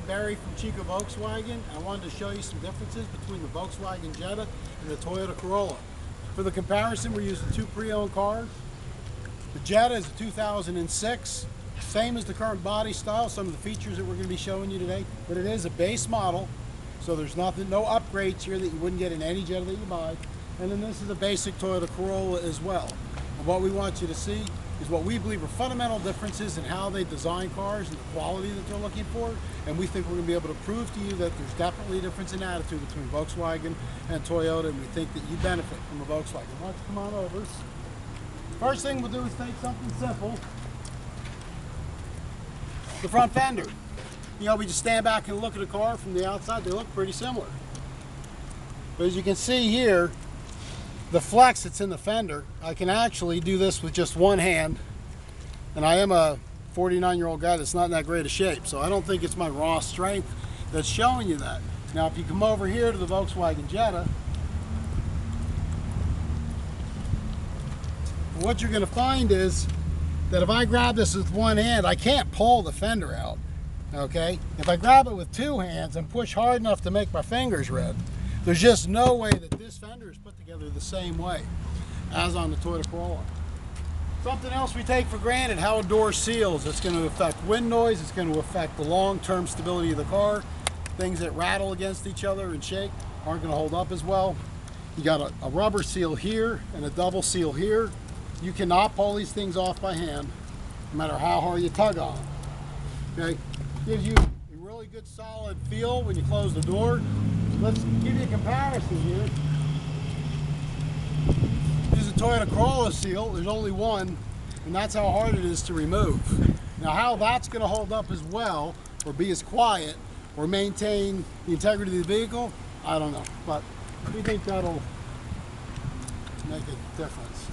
Barry from Chico Volkswagen. I wanted to show you some differences between the Volkswagen Jetta and the Toyota Corolla. For the comparison, we're using two pre-owned cars. The Jetta is a 2006, same as the current body style, some of the features that we're going to be showing you today, but it is a base model, so there's no upgrades here that you wouldn't get in any Jetta that you buy. And then this is a basic Toyota Corolla as well. And what we want you to see is what we believe are fundamental differences in how they design cars and the quality that they're looking for. And we think we're going to be able to prove to you that there's definitely a difference in attitude between Volkswagen and Toyota, and we think that you benefit from a Volkswagen. Let's come on over. First thing we'll do is take something simple. The front fender. You know, we just stand back and look at a car from the outside, they look pretty similar. But as you can see here, the flex that's in the fender, I can actually do this with just one hand. And I am a 49-year-old guy that's not in that great a shape, so I don't think it's my raw strength that's showing you that. Now, if you come over here to the Volkswagen Jetta, what you're going to find is that if I grab this with one hand, I can't pull the fender out, okay? If I grab it with two hands and push hard enough to make my fingers red, there's just no way that this fender is put together the same way as on the Toyota Corolla. Something else we take for granted, how a door seals. It's going to affect wind noise, it's going to affect the long-term stability of the car. Things that rattle against each other and shake aren't going to hold up as well. You got a rubber seal here and a double seal here. You cannot pull these things off by hand, no matter how hard you tug on them. Okay? Gives you a really good solid feel when you close the door. Let's give you a comparison here. Use a Toyota Corolla seal. There's only one, and that's how hard it is to remove. Now, how that's going to hold up as well, or be as quiet, or maintain the integrity of the vehicle, I don't know. But we think that'll make a difference.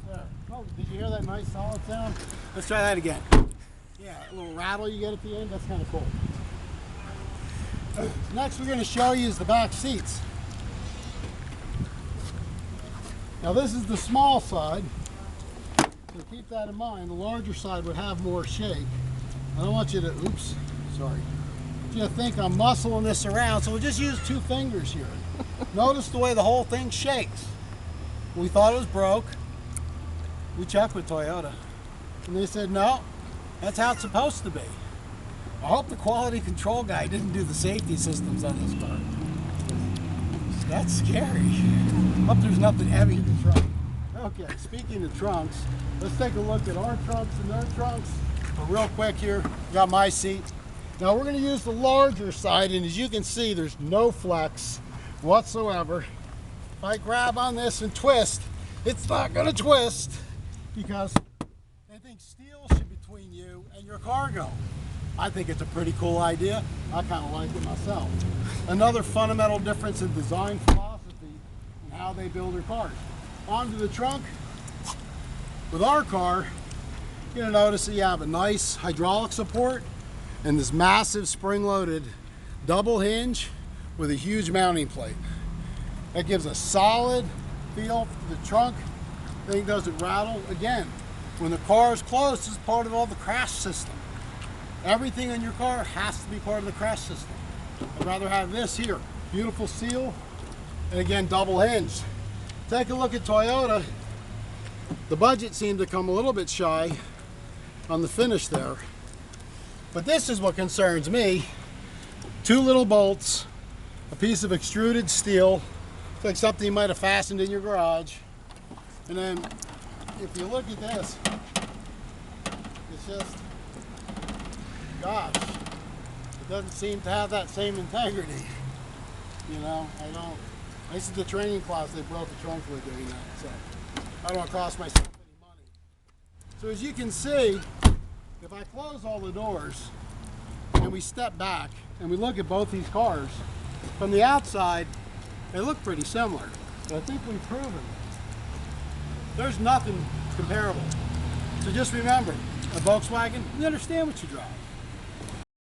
There. Oh, did you hear that nice solid sound? Let's try that again. Yeah, a little rattle you get at the end. That's kind of cool. Next we're going to show you is the back seats. Now this is the small side, so keep that in mind. The larger side would have more shake. I don't want you to, oops, sorry. I want you to think I'm muscling this around, so we'll just use two fingers here. Notice the way the whole thing shakes. We thought it was broke. We checked with Toyota, and they said no, that's how it's supposed to be. I hope the quality control guy didn't do the safety systems on this car. That's scary. Hope there's nothing heavy in the trunk. Okay, speaking of trunks, let's take a look at our trunks and their trunks. But real quick here, got my seat. Now we're going to use the larger side, and as you can see, there's no flex whatsoever. If I grab on this and twist, it's not going to twist because they think steel should be between you and your cargo. I think it's a pretty cool idea. I kind of like it myself. Another fundamental difference in design philosophy and how they build their cars. Onto the trunk. With our car, you're going to notice that you have a nice hydraulic support and this massive spring-loaded double hinge with a huge mounting plate. That gives a solid feel for the trunk. Thing doesn't rattle. Again, when the car is closed, it's part of all the crash system. Everything in your car has to be part of the crash system. I'd rather have this here. Beautiful seal, and again, double hinge. Take a look at Toyota. The budget seemed to come a little bit shy on the finish there. But this is what concerns me. Two little bolts, a piece of extruded steel. It's like something you might have fastened in your garage. And then, if you look at this, it's just, gosh, it doesn't seem to have that same integrity. You know, this is the training class they broke the trunk with doing that, so I don't want to cost myself any money. So as you can see, if I close all the doors and we step back and we look at both these cars, from the outside, they look pretty similar. But I think we've proven there's nothing comparable. So just remember, a Volkswagen, you understand what you drive.